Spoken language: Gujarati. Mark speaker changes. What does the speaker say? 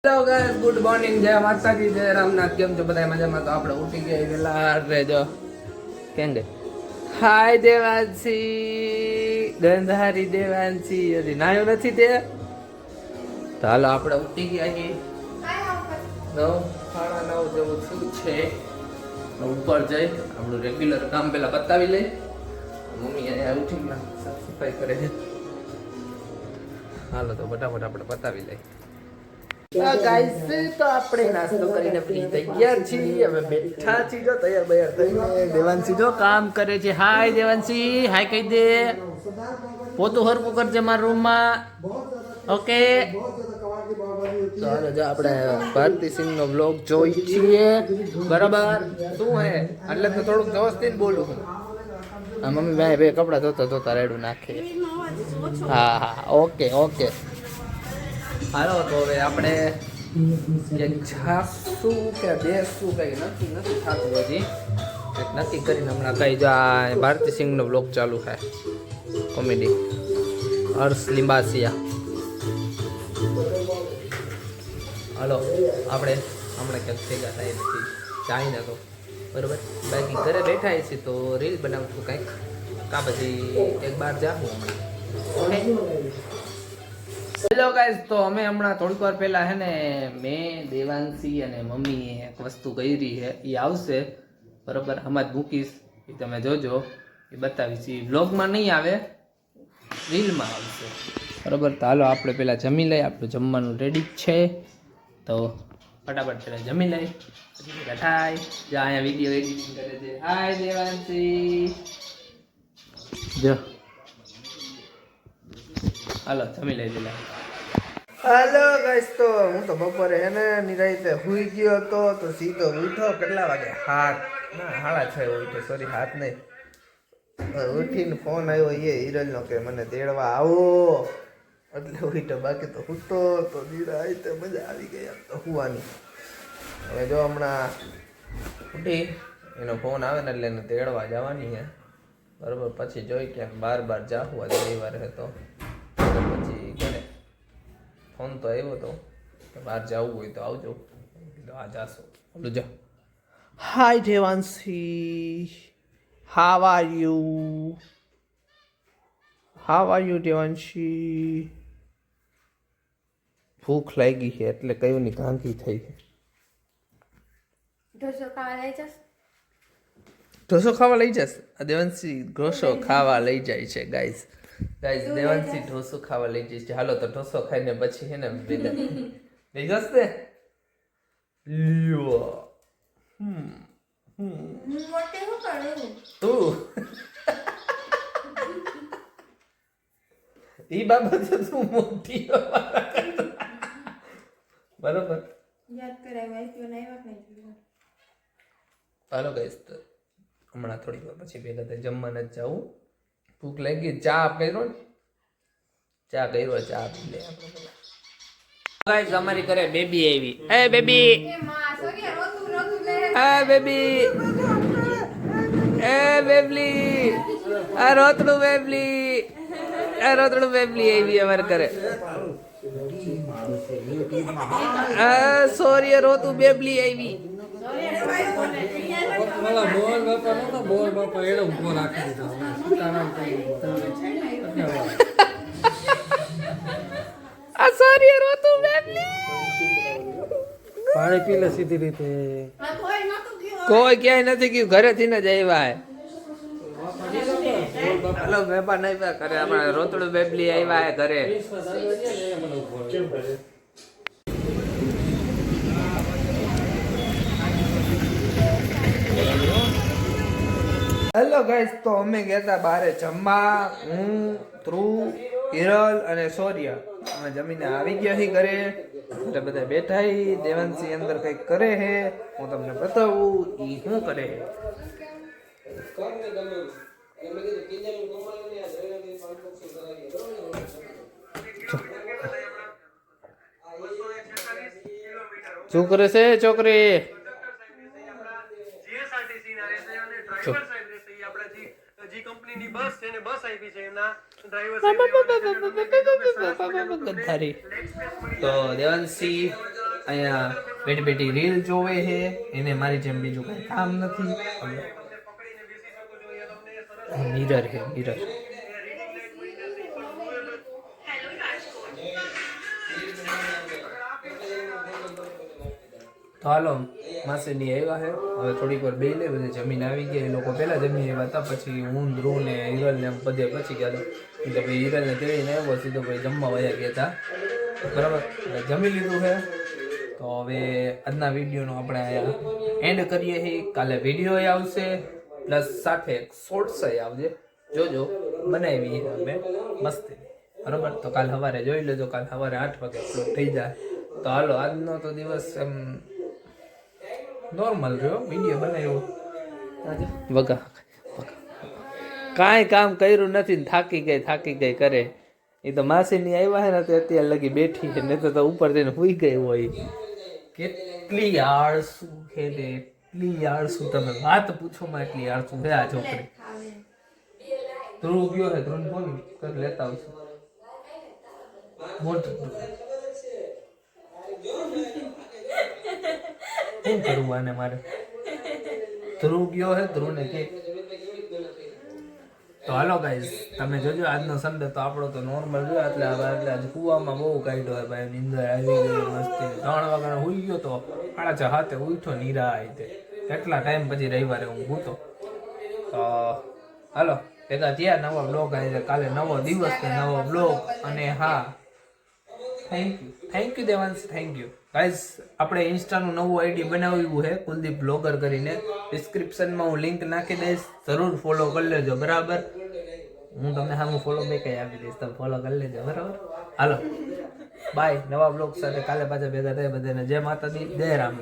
Speaker 1: હેલો ગાઈસ, ગુડ મોર્નિંગ, જય માતાજી, જય રામનાથ. કેમ છો બધા? મજામાં? તો આપણે ઉઠી ગયા વેલા રેજો કેમ ગઈ? હાય દેવાંશી, ગંધારી દેવાંશી હજી નાયો નથી તે. તો હાલો આપણે ઉઠી ગયા છીએ 9:30 જેવું થયું છે. ઉપર જઈ આપણું રેગ્યુલર કામ પેલા બતાવી લઈ. મમ્મી અહીંયા ઉઠીને સાફ સફાઈ કરે છે. હાલો તો ફટાફટ આપણે બતાવી લઈ. ગાઈસ, તો આપણે નાસ્તો કરીને ફ્રી થઈ ગયા છીએ. હવે બેઠા છીએ, જો તૈયાર થઈને. દેવાંશી જો કામ કરે છે. હાય દેવાંશી, હાય કહી દે. પોતું હરકું કરજે મારા રૂમમાં. ઓકે, ચાલો જો આપણે ભારતી સિંહ નો બ્લોગ જોઈ છીએ. બરાબર શું હે એટલે તો થોડુંક વ્યવસ્થિત બોલું. હા મમ્મી ભાઈ બે કપડા ધોતા રેડું નાખે. હા હા, ઓકે ઓકે. હાલો તો હવે આપણે છાસું કે બેસું કઈ નક્કી નથી થતું હજી. નક્કી કરીને હમણાં કઈ જો આ ભારતી સિંહ નો બ્લોગ ચાલુ થાય. કોમેડી હર્ષ લિંબાસિયા. હાલો આપણે હમણાં ક્યાંક ભેગા થાય નથી જાઈને તો બરાબર. બાકી ઘરે બેઠા છીએ તો રીલ બનાવશું કંઈક કા પછી એક બાર જાઉં હમણાં. હેલો ગાઈસ, તો અમે હમણાં થોડીક વાર પહેલા હે ને મેં દેવાંશી અને મમ્મી એક વસ્તુ કરી છે. એ આવશે બરાબર, આમાં જ મૂકીશ. એ તમે જોજો, એ બતાવીશ. એ વ્લોગમાં નહીં આવે, રીલમાં આવશે બરાબર. તો હાલો આપણે પહેલાં જમી લઈએ. આપણું જમવાનું રેડી જ છે તો ફટાફટ પહેલાં જમી લઈ પછી બધા થાય. જ્યાં અહીંયા વિડીયો એડિટિંગ કરે છે. હાય દેવાંશી, જો હાલો જમી લઈ પેલા. હાલો ગાઈસ, તો હું તો બપોરે હે ને નિરાતે હુઈ ગયો હતો તો સીધો ઉઠો. કેટલા વાગે? 7:30 હોય તો સોરી 7 નહીં. ઉઠીને ફોન આવ્યો એ હિરલનો કે મને તેડવા આવો એટલે ઉઠો. બાકી તો ઉઠતો તો નિરાતે મજા આવી ગઈ આમ તો હુવાની. હવે જો હમણાં ઉઠી એનો ફોન આવે ને એટલે એને તેડવા જવાની હે બરાબર. પછી જોઈ ક્યાંક બાર જાવું આજે રવિવાર હતો પછી ઘરે ફોન તો આવ્યો હતો કે બહાર જવું હોય તો આવજો. કીધું આ જાશો. બોલું જો hi Devanshi, how are you? How are you Devanshi? ભૂખ લાગી છે એટલે કયું ની કાંકી થઈ છે. ઢોસો ખાવા લઈ જશે દેવાંશી. ઢોસો ખાવા લઈ જાય છે ગાઈસ. દેવાંશી ઢોસો ખાવા લઈ જાય છે. હાલો તો ઢોસો ખાઈને પછી હે ને ભેગા લઈ જશે. લ્યો તું ઈ બાબત તું મોટી બરોબર. હાલો ગાઈસ, તો હમણાં થોડી વાર પછી ભેગા થાય. જમવાના જ જાવું. ભૂખ લાગી. ચા કર્યો ને, ચા કર્યો, ચા પી લે આપણે. ગાઈસ, અમારી ઘરે બેબી આવી. એ બેબી, એ બેબી, એ બેબલી, આ રોતડું બેબલી, આ રોતડું બેબલી આવી અમારે ઘરે. સોરી, રોતું બેબલી આવી.
Speaker 2: પાણી પી લે સીધી રીતે.
Speaker 1: કોઈ ક્યાંય નથી ગયું, ઘરેથી ને જ આવ્યા. હલો વેપાર નહીં કરે આપણે. રોતડું બેબલી આવ્યા હે ઘરે. હેલો ગાઈસ, તો અમે ગયા હતા બહારે જમવા. હું, ધ્રુવ, હિરલ અને સૌર્ય અમે જમીને આવી ગયા છીએ ઘરે. એટલે બધા બેઠા. દેવાંશી અંદર કંઈક કરે છે, હું તમને બતાવું ઈ શું કરે છે. શું કરે છે છોકરી? તો દેવાંશી અહીંયા બેઠી બેઠી રીલ જોવે છે, એને મારી જેમ બીજું કઈ કામ નથી. મિરર છે મિરર. તો હાલો માસીની આવ્યા છે, હવે થોડીક વાર બેસી લે, બધે જમીન આવી ગયા. એ લોકો પહેલા જમી આવ્યા હતા, પછી હું ધ્રુવ ને હિરલ ને બધે પછી ગયા હતા. એટલે ભાઈ હિરલ ને તેડીને આવ્યો, સીધો ભાઈ જમવા વયા ગયા હતા. બરાબર, એટલે જમી લીધું છે. તો હવે આજના વિડીયોનો આપણે અહીંયા એન્ડ કરીએ છીએ. કાલે વિડીયો આવશે પ્લસ સાથે શોર્ટ્સ આવજે, જોજો બનાવી અમે મસ્તી. બરાબર, તો કાલ સવારે જોઈ લેજો. કાલ સવારે 8 વાગે અપલોડ થઈ જાય. તો હાલો આજનો તો દિવસ એમ નોર્મલ રહ્યો. વિડીયો બનાવ્યો વગા કાંઈ કામ કર્યું નથી ને થાકી ગઈ કરે. એ તો માસીની આવ્યા છે ને તે અત્યારે લગી બેઠી છે, ને તો ઉપર જઈને સુઈ ગઈ હોય. કેટલી આળસુ છે ને, એટલી આળસુ, તમે વાત પૂછો માં, એટલી આળસુ છે આ છોકરી. ધ્રુવ ગયો છે, ધ્રુવ બોલ કર લેતા આવશું મોટું. શું કરવું આને મારે? ધ્રુવ ગયો છે, ધ્રુવ ને કે. તો હાલો ગાઈઝ, તમે જોજો આજનો સન્ડે તો આપણો તો નોર્મલ રહ્યો. એટલે આજે કુવામાં બહુ કાઢ્યો હોય ભાઈ, નીંદર આવી ગઈ મસ્તી. 3 વાગ્યાનો ઉઈ ગયો તો 7:30 ઉઠ્યો નિરાયતે. કેટલા ટાઈમ પછી રવિવારે હું ભૂતો. તો હાલો ભેગા થયા, નવા બ્લોગ આવી જાય કાલે, નવો દિવસ ને નવો બ્લોગ. અને હા, thank you Devansh, thank you guys. આપણે ઇન્સ્ટાનું નવું આઈડી બનાવ્યું છે, કુલદીપ બ્લોગર કરીને. ડિસ્ક્રિપ્શનમાં હું લિંક નાખી દઈશ, જરૂર ફોલો કરી લેજો. બરાબર, હું તમને સામું ફોલો બેક આપી દઈશ, તમે ફોલો કરી લેજો. બરાબર, હાલો બાય. નવા બ્લોગ સાથે કાલે પાછા ભેગા થાય. બધાને જય માતાજી, જય રામ.